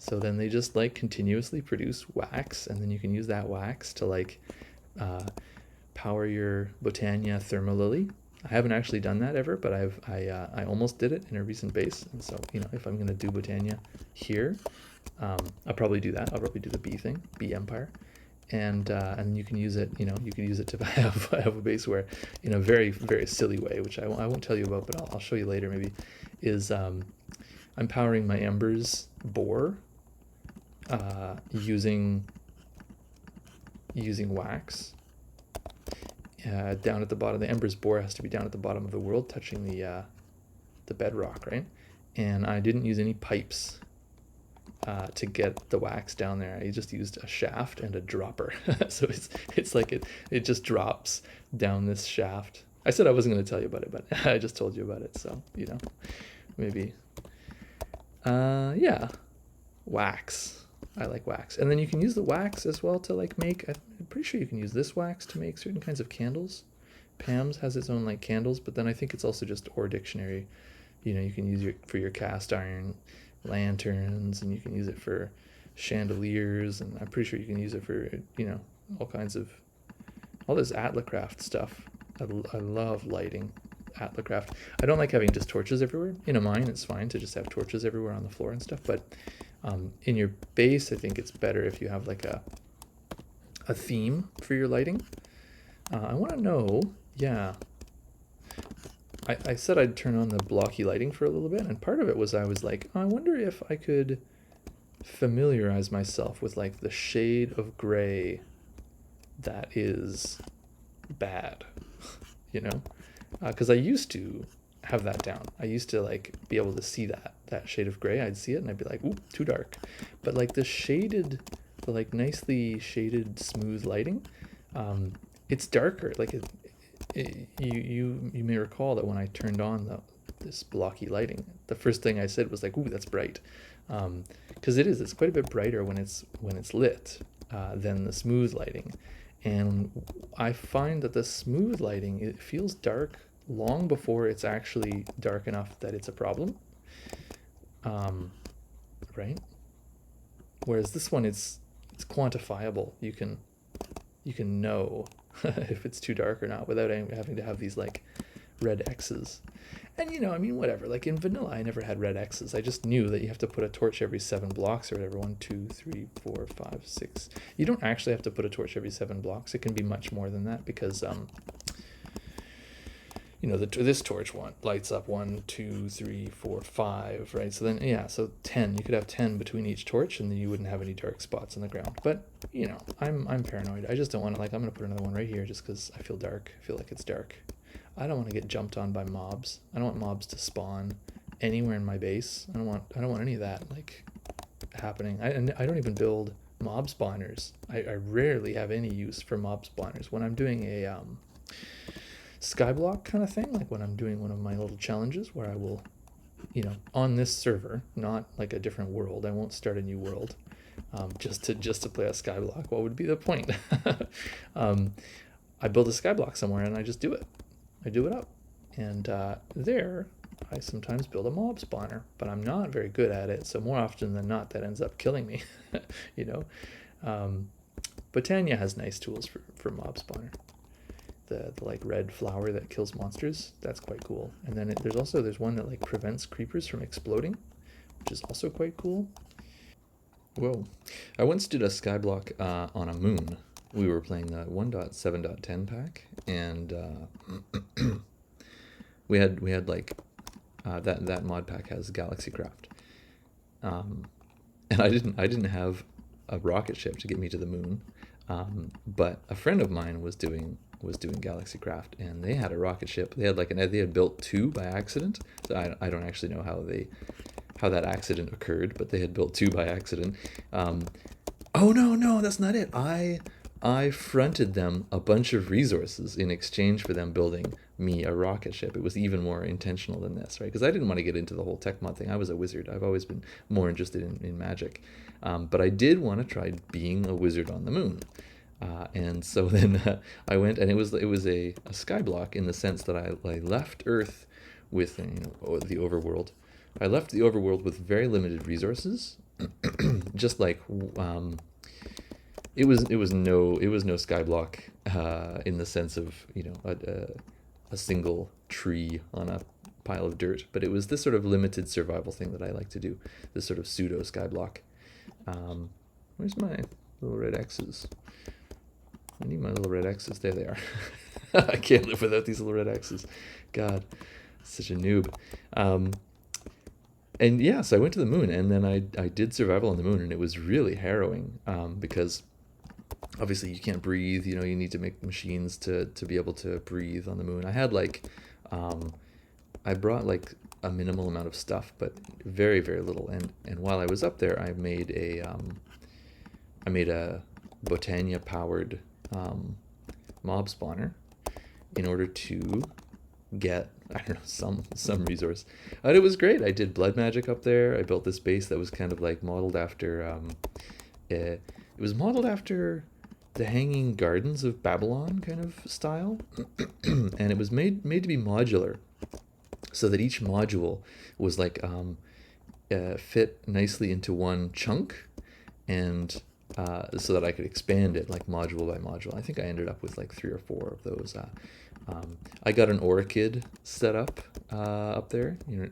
So then they just like continuously produce wax, and then you can use that wax to power your Botania Thermalily. I haven't actually done that ever, but I almost did it in a recent base, and so if I'm gonna do Botania here, I'll probably do that. I'll probably do the bee thing, bee empire. And you can use it, you can use it to have a base where, in a very, very silly way, which I won't tell you about, but I'll show you later maybe, is I'm powering my embers boar using wax. Down at the bottom, the embers boar has to be down at the bottom of the world, touching the bedrock, right? And I didn't use any pipes to get the wax down there. I just used a shaft and a dropper. So it's like it just drops down this shaft. I said I wasn't going to tell you about it, but I just told you about it. So, maybe. Yeah, wax. I like wax. And then you can use the wax as well to make, I'm pretty sure you can use this wax to make certain kinds of candles. Pam's has its own candles, but then I think it's also just Ore Dictionary. You can use for your cast iron lanterns, and you can use it for chandeliers, and I'm pretty sure you can use it for all kinds of all this Ramblecraft stuff. I love lighting. at Ramblecraft. I don't like having just torches everywhere. In a mine, it's fine to just have torches everywhere on the floor and stuff, but in your base, I think it's better if you have like a theme for your lighting. I want to know, yeah. I said I'd turn on the blocky lighting for a little bit, and part of it was I was like, oh, I wonder if I could familiarize myself with like the shade of gray that is bad, you know, because I used to have that down. I used to like be able to see that shade of gray. I'd see it and I'd be like, ooh, too dark. But like the like nicely shaded smooth lighting, it's darker. Like you may recall that when I turned on this blocky lighting, the first thing I said was like, ooh, that's bright, because it's quite a bit brighter when it's lit than the smooth lighting. And I find that the smooth lighting, it feels dark long before it's actually dark enough that it's a problem, right? Whereas this one, it's quantifiable. You can know if it's too dark or not without having to have these like red X's. And I mean, whatever. Like in vanilla, I never had red X's. I just knew that you have to put a torch every 7 blocks or whatever. 1, 2, 3, 4, 5, 6. You don't actually have to put a torch every 7 blocks. It can be much more than that because, this torch lights up 1, 2, 3, 4, 5, right? So then, yeah, so 10. You could have 10 between each torch, and then you wouldn't have any dark spots on the ground. But I'm paranoid. I just don't want to I'm gonna put another one right here just because I feel dark. I feel like it's dark. I don't want to get jumped on by mobs. I don't want mobs to spawn anywhere in my base. I don't want any of that like happening. I don't even build mob spawners. I rarely have any use for mob spawners. When I'm doing a skyblock kind of thing, like when I'm doing one of my little challenges where I will, on this server, not like a different world. I won't start a new world just to play a skyblock. What would be the point? I build a skyblock somewhere and I just do it. I do it up, and there I sometimes build a mob spawner, but I'm not very good at it, so more often than not that ends up killing me. Botania has nice tools for mob spawner. The like red flower that kills monsters, that's quite cool. And then there's one that like prevents creepers from exploding, which is also quite cool. Whoa. I once did a skyblock on a moon. We were playing the 1.7.10 pack, and we had like that mod pack has Galaxycraft, and I didn't have a rocket ship to get me to the moon, but a friend of mine was doing Galaxycraft, and they had a rocket ship. They had built 2 by accident. So I don't actually know how that accident occurred, but they had built 2 by accident. Oh no, that's not it. I fronted them a bunch of resources in exchange for them building me a rocket ship. It was even more intentional than this, right? Because I didn't want to get into the whole tech mod thing. I was a wizard. I've always been more interested in magic. But I did want to try being a wizard on the moon. And so then I went, and it was a skyblock in the sense that I left Earth with the overworld. I left the overworld with very limited resources, just like it was no skyblock in the sense of a single tree on a pile of dirt, but it was this sort of limited survival thing that I like to do, this sort of pseudo skyblock. Where's my little red X's? I need my little red X's. There they are. I can't live without these little red X's. God, such a noob. And yeah, so I went to the moon, and then I did survival on the moon, and it was really harrowing because obviously you can't breathe. You need to make machines to be able to breathe on the moon. I had I brought like a minimal amount of stuff, but very, very little. And while I was up there, I made a Botania powered mob spawner in order to get, I don't know, some resource. And it was great. I did blood magic up there. I built this base that was kind of like modeled after it was modeled after the Hanging Gardens of Babylon kind of style. And it was made to be modular, so that each module was like fit nicely into one chunk, and so that I could expand it like module by module. I think I ended up with like 3 or 4 of those. I got an orchid set up there. You know,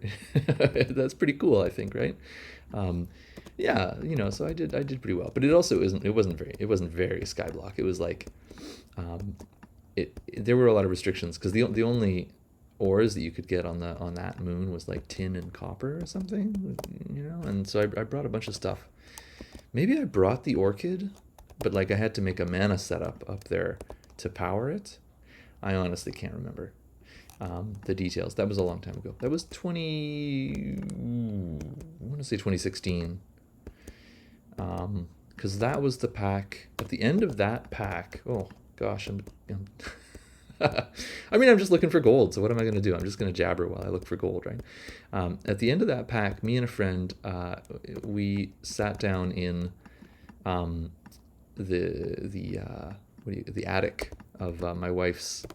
that's pretty cool, I think, right? Um, yeah, you know, so I did pretty well. But it wasn't very Skyblock. It was like um, there were a lot of restrictions because the only ores that you could get on that moon was like tin and copper or something, you know. And so I brought a bunch of stuff. Maybe I brought the orchid, but like I had to make a mana setup up there to power it. I honestly can't remember the details. That was a long time ago. That was I want to say 2016. Because that was the pack. At the end of that pack, oh gosh, I'm I mean, I'm just looking for gold. So what am I going to do? I'm just going to jabber while I look for gold, right? At the end of that pack, me and a friend, we sat down in um, the attic of my wife's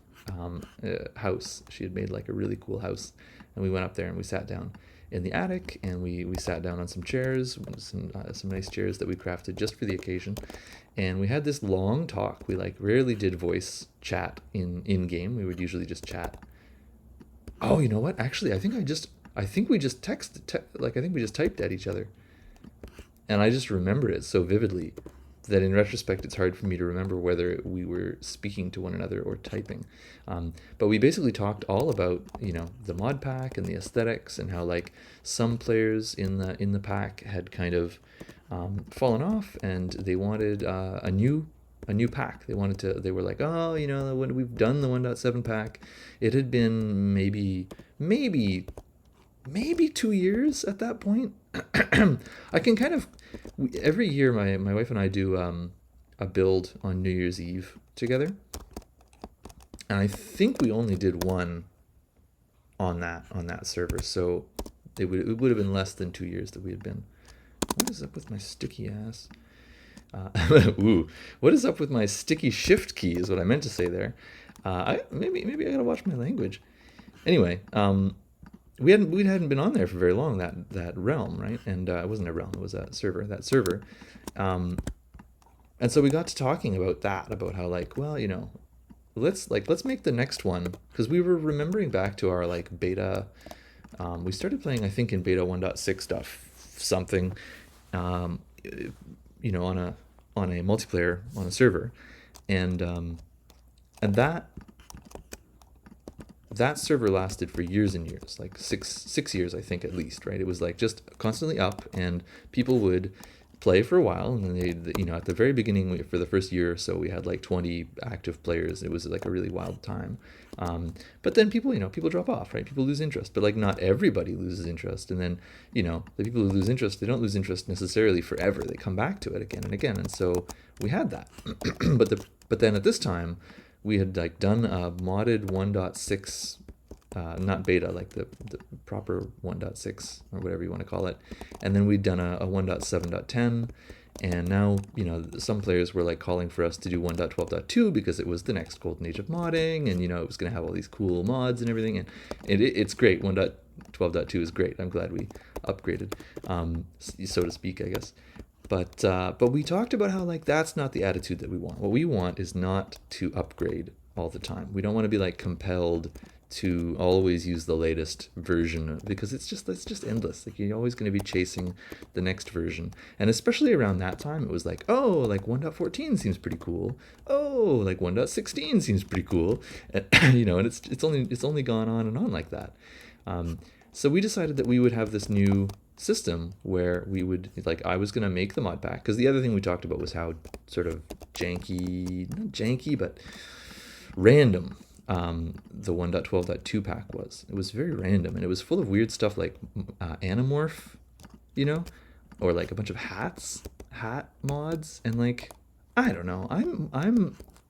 house. She had made like a really cool house, and we went up there and we sat down in the attic, and we sat down on some chairs, some nice chairs that we crafted just for the occasion, and we had this long talk. We like rarely did voice chat in game. We would usually just chat. Oh, you know what? Actually, I think we just like I think we just typed at each other, and I just remember it so vividly that in retrospect it's hard for me to remember whether we were speaking to one another or typing. But we basically talked all about, you know, the mod pack and the aesthetics, and how like some players in the pack had kind of fallen off, and they wanted a new pack. They were like, oh, you know, when we've done the 1.7 pack, it had been maybe 2 years at that point. I can kind of every year my wife and I do a build on New Year's Eve together, and I think we only did one on that server, so it would have been less than 2 years that we had been. What is up with my sticky ass? Ooh, what is up with my sticky shift key is what I meant to say there. Maybe I gotta watch my language. Anyway, we hadn't been on there for very long, that realm, right? And it wasn't a realm, it was a server, that server. Um, and so we got to talking about how like, well, you know, let's make the next one, because we were remembering back to our like beta. We started playing, I think, in beta 1.6 stuff something, um, you know, on a multiplayer on a server, and that server lasted for years and years, like six years, I think, at least, right? It was like just constantly up, and people would play for a while, and then you know, at the very beginning, for the first year or so, we had like 20 active players. It was like a really wild time. But then people drop off, right? People lose interest, but like not everybody loses interest. And then, you know, the people who lose interest, they don't lose interest necessarily forever. They come back to it again and again. And so we had that. but then at this time, we had like done a modded 1.6, not beta, like the proper 1.6 or whatever you want to call it. And then we'd done a 1.7.10. And now, you know, some players were like calling for us to do 1.12.2 because it was the next golden age of modding, and, you know, it was going to have all these cool mods and everything. And it's great. 1.12.2 is great. I'm glad we upgraded, so to speak, I guess. But we talked about how like that's not the attitude that we want. What we want is not to upgrade all the time. We don't want to be like compelled to always use the latest version, because it's just endless. Like you're always going to be chasing the next version. And especially around that time, it was like, oh, like 1.14 seems pretty cool. Oh, like 1.16 seems pretty cool. And, you know, and it's only gone on and on like that. So we decided that we would have this new system where we would, like, I was going to make the mod pack, because the other thing we talked about was how sort of janky, not janky, but random the 1.12.2 pack was. It was very random, and it was full of weird stuff like Animorph, you know, or like a bunch of hat mods, and like, I don't know,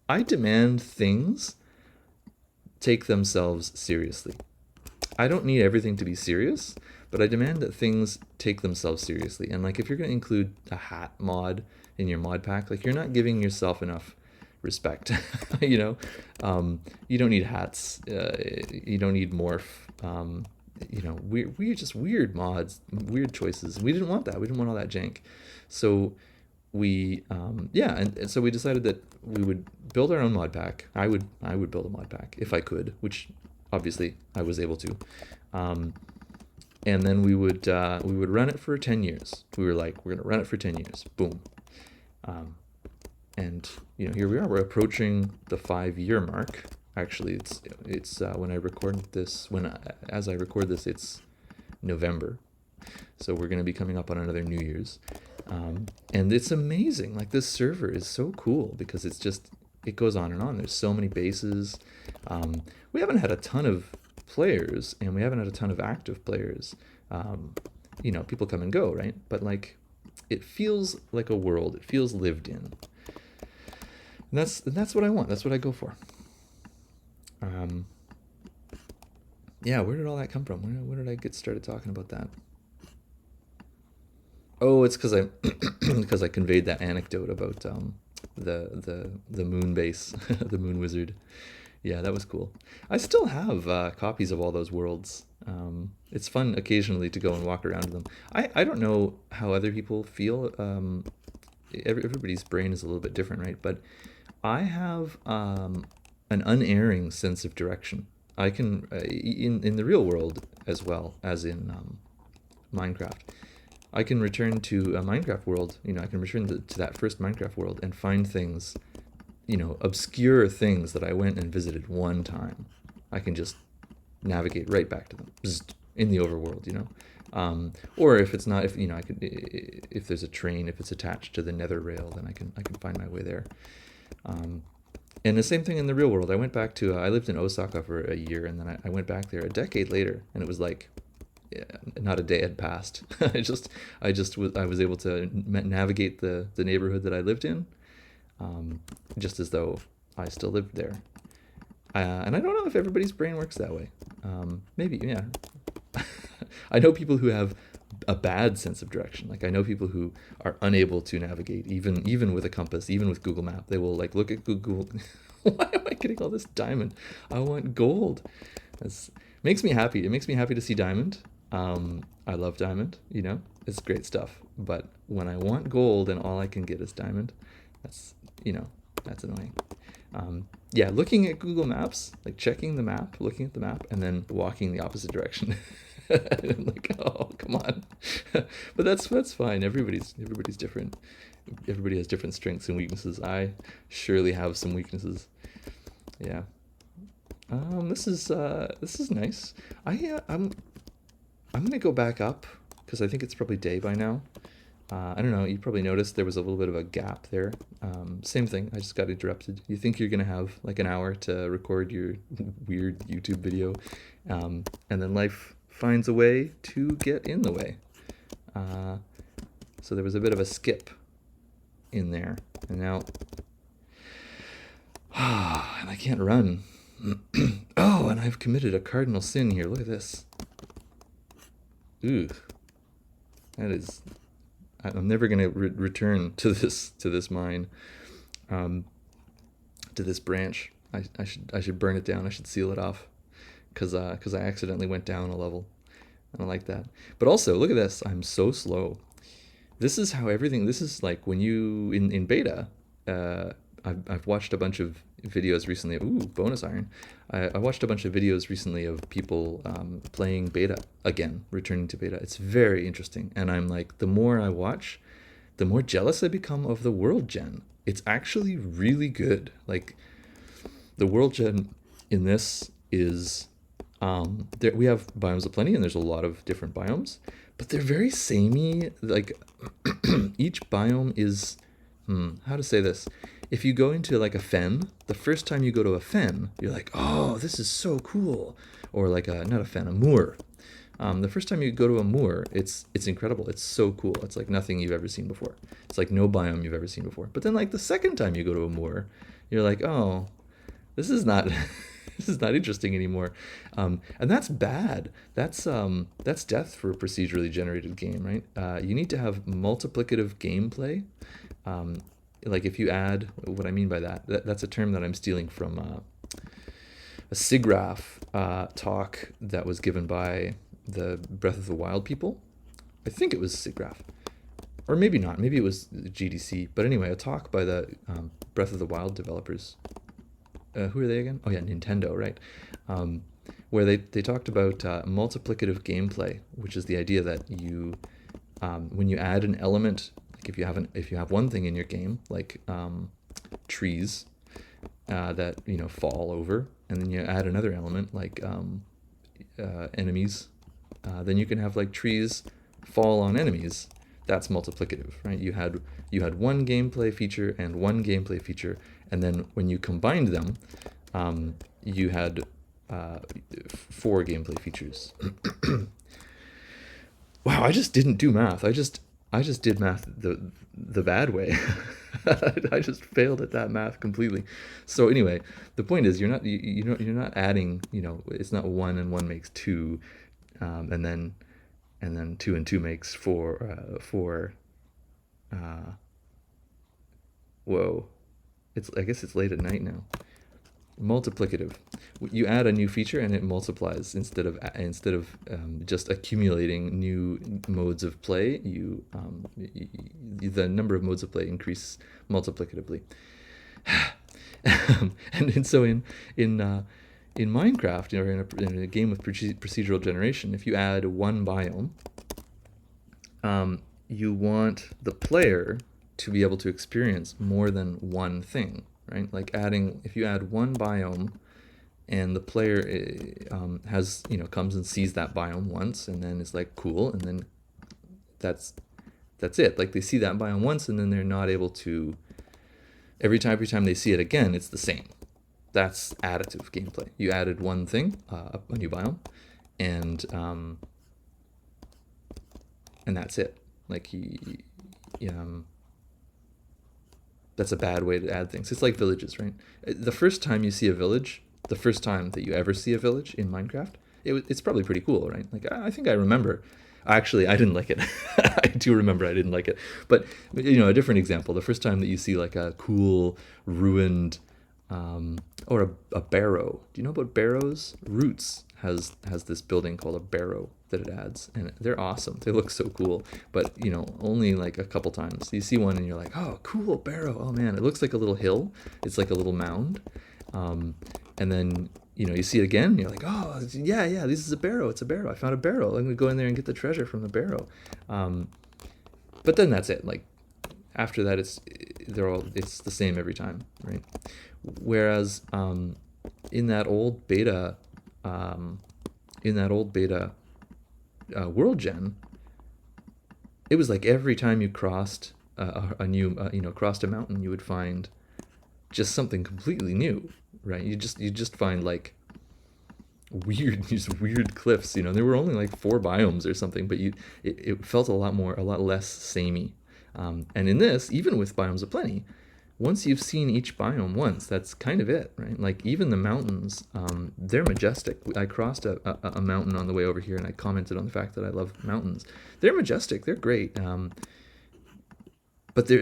I demand things take themselves seriously. I don't need everything to be serious, but I demand that things take themselves seriously. And like, if you're going to include a hat mod in your mod pack, like, you're not giving yourself enough respect. You know, you don't need hats. You don't need morph. You know, we're just weird mods, weird choices. We didn't want that. We didn't want all that jank. So yeah, and so we decided that we would build our own mod pack. I would build a mod pack if I could, which obviously I was able to. And then we would run it for 10 years. We were like, we're gonna run it for 10 years. Boom. And here we are. We're approaching the 5-year mark. Actually, it's when I record this. As I record this, it's November. So we're gonna be coming up on another New Year's. And it's amazing. Like, this server is so cool because it goes on and on. There's so many bases. We haven't had a ton of players, and we haven't had a ton of active players. People come and go, right? But like, it feels like a world. It feels lived in. And that's what I want. That's what I go for. Yeah, where did all that come from? Where did I get started talking about that? Oh, it's because I conveyed that anecdote about the moon base, the moon wizard. Yeah, that was cool. I still have copies of all those worlds. It's fun occasionally to go and walk around them. I don't know how other people feel. Everybody's brain is a little bit different, right? But I have an unerring sense of direction. I can in the real world as well as in Minecraft. I can return to a Minecraft world. I can return to that first Minecraft world and find things, obscure things that I went and visited one time. I can just navigate right back to them in the overworld, or if it's not, if there's a train, if it's attached to the nether rail, then I can find my way there. And the same thing in the real world. I went back to I lived in Osaka for a year, and then I went back there a decade later, and it was like, not a day had passed. I was able to navigate the neighborhood that I lived in, just as though I still lived there. And I don't know if everybody's brain works that way. Maybe, yeah. I know people who have a bad sense of direction. Like, I know people who are unable to navigate, even with a compass, even with Google Map. They will like look at Google. Why am I getting all this diamond? I want gold. Makes me happy. It makes me happy to see diamond. I love diamond. It's great stuff. But when I want gold and all I can get is diamond, that's annoying. Yeah, looking at Google Maps, like checking the map, looking at the map, and then walking the opposite direction. And I'm like, oh, come on. But that's fine. Everybody's different. Everybody has different strengths and weaknesses. I surely have some weaknesses. Yeah. This is nice. I'm gonna go back up because I think it's probably day by now. I don't know, you probably noticed there was a little bit of a gap there. Same thing, I just got interrupted. You think you're gonna have like an hour to record your weird YouTube video, and then life finds a way to get in the way. So there was a bit of a skip in there, and now, and I can't run. Oh, and I've committed a cardinal sin here. Look at this. Ooh, that is. I'm never gonna return to this mine, to this branch. I should burn it down. I should seal it off, because I accidentally went down a level. I don't like that. But also, look at this. I'm so slow. This is how everything. This is like when you in beta. I've watched a bunch of videos recently. Ooh, bonus iron. I watched a bunch of videos recently of people playing beta again, returning to beta. It's very interesting, and I'm like, the more I watch, the more jealous I become of the world gen. It's actually really good. Like, the world gen in this is there. We have biomes aplenty, and there's a lot of different biomes, but they're very samey. Like, each biome is how to say this. If you go into like a fen, the first time you go to a fen, you're like, oh, this is so cool. Or like not a fen, a moor. The first time you go to a moor, it's incredible. It's so cool. It's like nothing you've ever seen before. It's like no biome you've ever seen before. But then like the second time you go to a moor, you're like, oh, this is not this is not interesting anymore. And that's bad. That's death for a procedurally generated game, right? You need to have multiplicative gameplay. Like, if you add, what I mean by that's a term that I'm stealing from a SIGGRAPH talk that was given by the Breath of the Wild people. I think it was SIGGRAPH. or maybe not. Maybe it was GDC. But anyway, a talk by the Breath of the Wild developers. Who are they again? Oh yeah, Nintendo, right? Um, where they talked about multiplicative gameplay, which is the idea that you when you add an element, like if you have one thing in your game, like trees that fall over, and then you add another element like enemies, then you can have like trees fall on enemies. That's multiplicative, right? You had one gameplay feature and one gameplay feature, and then when you combined them, you had four gameplay features. Wow, I just didn't do math. I just did math the bad way. I just failed at that math completely. So anyway, the point is you're not adding, it's not one and one makes two, and then two and two makes four. Whoa, I guess it's late at night now. Multiplicative. You add a new feature and it multiplies instead of just accumulating new modes of play. The number of modes of play increase multiplicatively. and so in Minecraft, or in a game with procedural generation, if you add one biome, you want the player to be able to experience more than one thing, right? Like if you add one biome, and the player comes and sees that biome once, and then it's like cool, and then that's it. Like they see that biome once, and then they're not able to. Every time they see it again, it's the same. That's additive gameplay. You added one thing, a new biome, and that's it. Like that's a bad way to add things. It's like villages, right? The first time you see a village, the first time that you ever see a village in Minecraft, it's probably pretty cool, right? Like I think I remember. Actually, I didn't like it. I do remember I didn't like it. But a different example. The first time that you see like a cool ruined or a barrow. Do you know about barrows? Roots has this building called a barrow that it adds, and they're awesome. They look so cool. But only like a couple times. You see one and you're like, oh, cool barrow. Oh man, it looks like a little hill. It's like a little mound. And then you see it again, and you're like, oh yeah, this is a barrow. It's a barrow. I found a barrow. I'm gonna go in there and get the treasure from the barrow. But then that's it. Like after that, it's the same every time, right? Whereas in that old beta world gen, it was like every time you crossed crossed a mountain, you would find just something completely new, right? You just find like weird cliffs. There were only like 4 biomes or something, but it felt a lot less samey. And in this, even with Biomes of Plenty, once you've seen each biome once, that's kind of it, right? Like even the mountains, they're majestic. I crossed a mountain on the way over here, and I commented on the fact that I love mountains. They're majestic. They're great. But they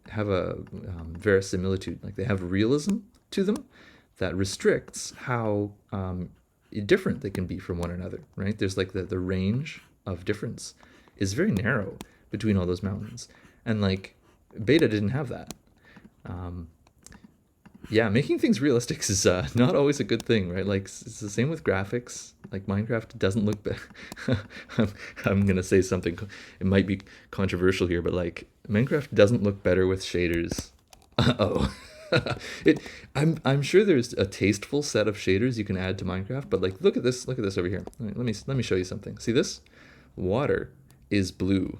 have a verisimilitude. Like they have realism to them that restricts how different they can be from one another, right? There's like the range of difference is very narrow between all those mountains. And like beta didn't have that. Making things realistic is not always a good thing, right? Like it's the same with graphics. Like Minecraft doesn't look I'm gonna say something. It might be controversial here, but like Minecraft doesn't look better with shaders. Uh-oh. I'm sure there's a tasteful set of shaders you can add to Minecraft, but like look at this over here. Right, let me show you something. See this? Water is blue.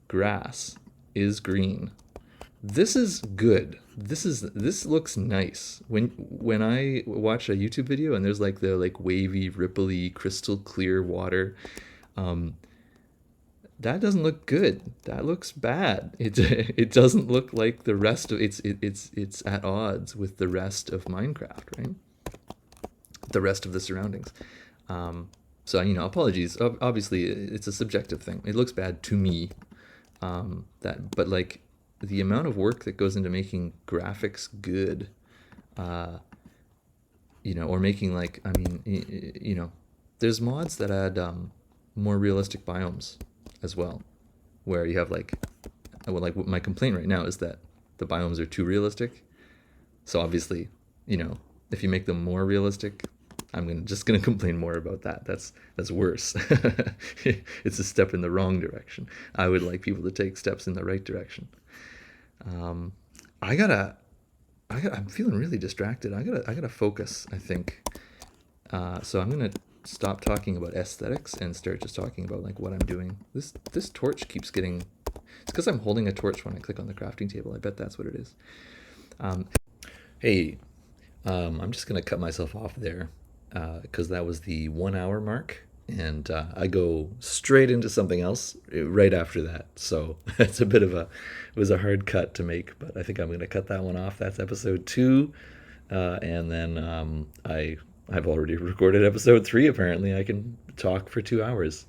Grass is green. This is good. This looks nice. When I watch a YouTube video and there's like the wavy, ripply, crystal clear water, that doesn't look good. That looks bad. It doesn't look like the rest of it's at odds with the rest of Minecraft, right? The rest of the surroundings. So apologies. Obviously, it's a subjective thing. It looks bad to me. But like the amount of work that goes into making graphics good, or making there's mods that add more realistic biomes. as well, where you have like my complaint right now is that the biomes are too realistic. So obviously, if you make them more realistic, just gonna complain more about that. That's worse. It's a step in the wrong direction. I would like people to take steps in the right direction. Um, I gotta, I'm feeling really distracted. I gotta focus, I think. So I'm gonna stop talking about aesthetics and start just talking about like what I'm doing. This torch keeps getting. It's because I'm holding a torch when I click on the crafting table. I bet that's what it is. Hey, I'm just gonna cut myself off there because that was the 1 hour mark, and I go straight into something else right after that. So it's it was a hard cut to make, but I think I'm gonna cut that one off. That's episode 2, and then I've already recorded episode 3. Apparently, I can talk for 2 hours.